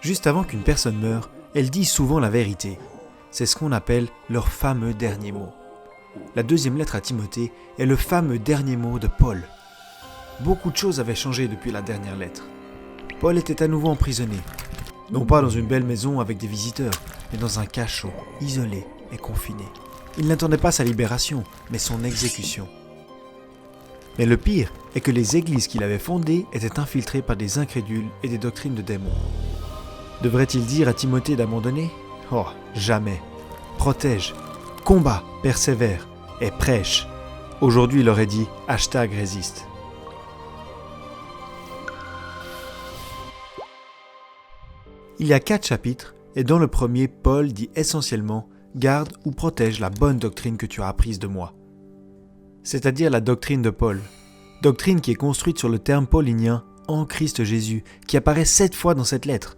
Juste avant qu'une personne meure, elle dit souvent la vérité. C'est ce qu'on appelle leur fameux dernier mot. La deuxième lettre à Timothée est le fameux dernier mot de Paul. Beaucoup de choses avaient changé depuis la dernière lettre. Paul était à nouveau emprisonné, non pas dans une belle maison avec des visiteurs, mais dans un cachot, isolé et confiné. Il n'attendait pas sa libération, mais son exécution. Mais le pire est que les églises qu'il avait fondées étaient infiltrées par des incrédules et des doctrines de démons. Devrait-il dire à Timothée d'abandonner ? Oh, jamais. Protège, combat, persévère et prêche. Aujourd'hui, il aurait dit #résiste. Il y a 4 chapitres, et dans le premier, Paul dit essentiellement « Garde ou protège la bonne doctrine que tu as apprise de moi ». C'est-à-dire la doctrine de Paul. Doctrine qui est construite sur le terme paulinien « en Christ Jésus » qui apparaît 7 fois dans cette lettre.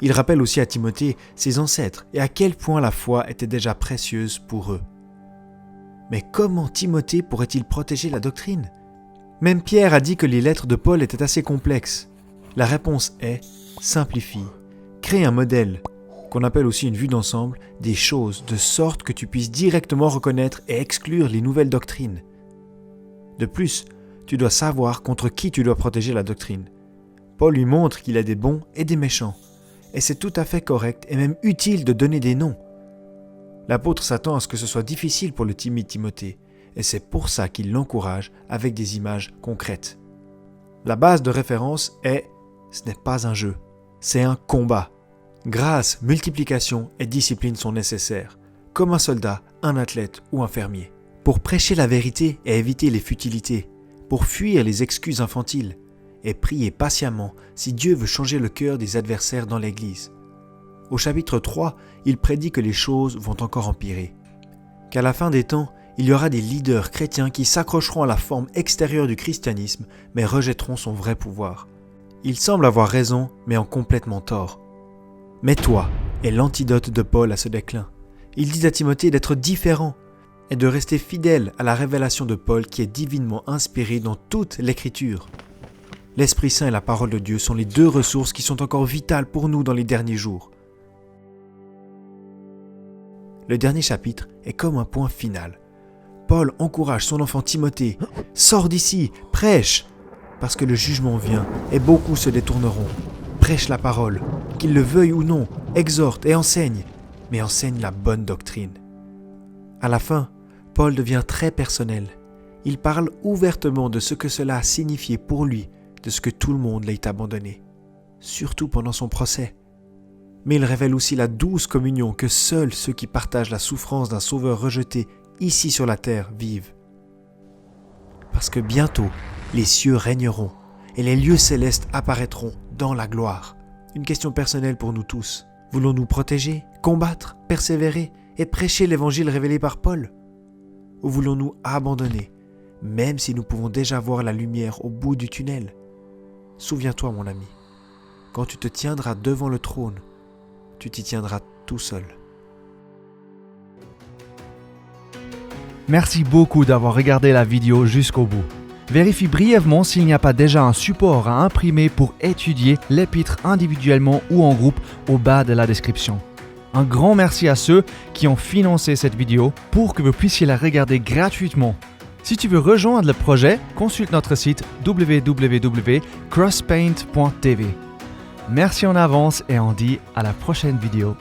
Il rappelle aussi à Timothée ses ancêtres et à quel point la foi était déjà précieuse pour eux. Mais comment Timothée pourrait-il protéger la doctrine ? Même Pierre a dit que les lettres de Paul étaient assez complexes. La réponse est « simplifie ». Crée un modèle, qu'on appelle aussi une vue d'ensemble, des choses, de sorte que tu puisses directement reconnaître et exclure les nouvelles doctrines. De plus, tu dois savoir contre qui tu dois protéger la doctrine. Paul lui montre qu'il y a des bons et des méchants, et c'est tout à fait correct et même utile de donner des noms. L'apôtre s'attend à ce que ce soit difficile pour le timide Timothée, et c'est pour ça qu'il l'encourage avec des images concrètes. La base de référence est « ce n'est pas un jeu ». C'est un combat. Grâce, multiplication et discipline sont nécessaires, comme un soldat, un athlète ou un fermier. Pour prêcher la vérité et éviter les futilités, pour fuir les excuses infantiles, et prier patiemment si Dieu veut changer le cœur des adversaires dans l'Église. Au chapitre 3, il prédit que les choses vont encore empirer. Qu'à la fin des temps, il y aura des leaders chrétiens qui s'accrocheront à la forme extérieure du christianisme, mais rejetteront son vrai pouvoir. Il semble avoir raison, mais en complètement tort. Mais toi est l'antidote de Paul à ce déclin. Il dit à Timothée d'être différent et de rester fidèle à la révélation de Paul qui est divinement inspirée dans toute l'Écriture. L'Esprit Saint et la parole de Dieu sont les 2 ressources qui sont encore vitales pour nous dans les derniers jours. Le dernier chapitre est comme un point final. Paul encourage son enfant Timothée « Sors d'ici, prêche !» Parce que le jugement vient, et beaucoup se détourneront. Prêche la parole, qu'ils le veuillent ou non, exhorte et enseigne, mais enseigne la bonne doctrine. À la fin, Paul devient très personnel. Il parle ouvertement de ce que cela a signifié pour lui, de ce que tout le monde l'ait abandonné, surtout pendant son procès. Mais il révèle aussi la douce communion que seuls ceux qui partagent la souffrance d'un sauveur rejeté ici sur la terre vivent. Parce que bientôt, les cieux régneront et les lieux célestes apparaîtront dans la gloire. Une question personnelle pour nous tous. Voulons-nous protéger, combattre, persévérer et prêcher l'évangile révélé par Paul ? Ou voulons-nous abandonner, même si nous pouvons déjà voir la lumière au bout du tunnel ? Souviens-toi, mon ami, quand tu te tiendras devant le trône, tu t'y tiendras tout seul. Merci beaucoup d'avoir regardé la vidéo jusqu'au bout. Vérifie brièvement s'il n'y a pas déjà un support à imprimer pour étudier l'épître individuellement ou en groupe au bas de la description. Un grand merci à ceux qui ont financé cette vidéo pour que vous puissiez la regarder gratuitement. Si tu veux rejoindre le projet, consulte notre site www.crosspaint.tv. Merci en avance et on dit à la prochaine vidéo.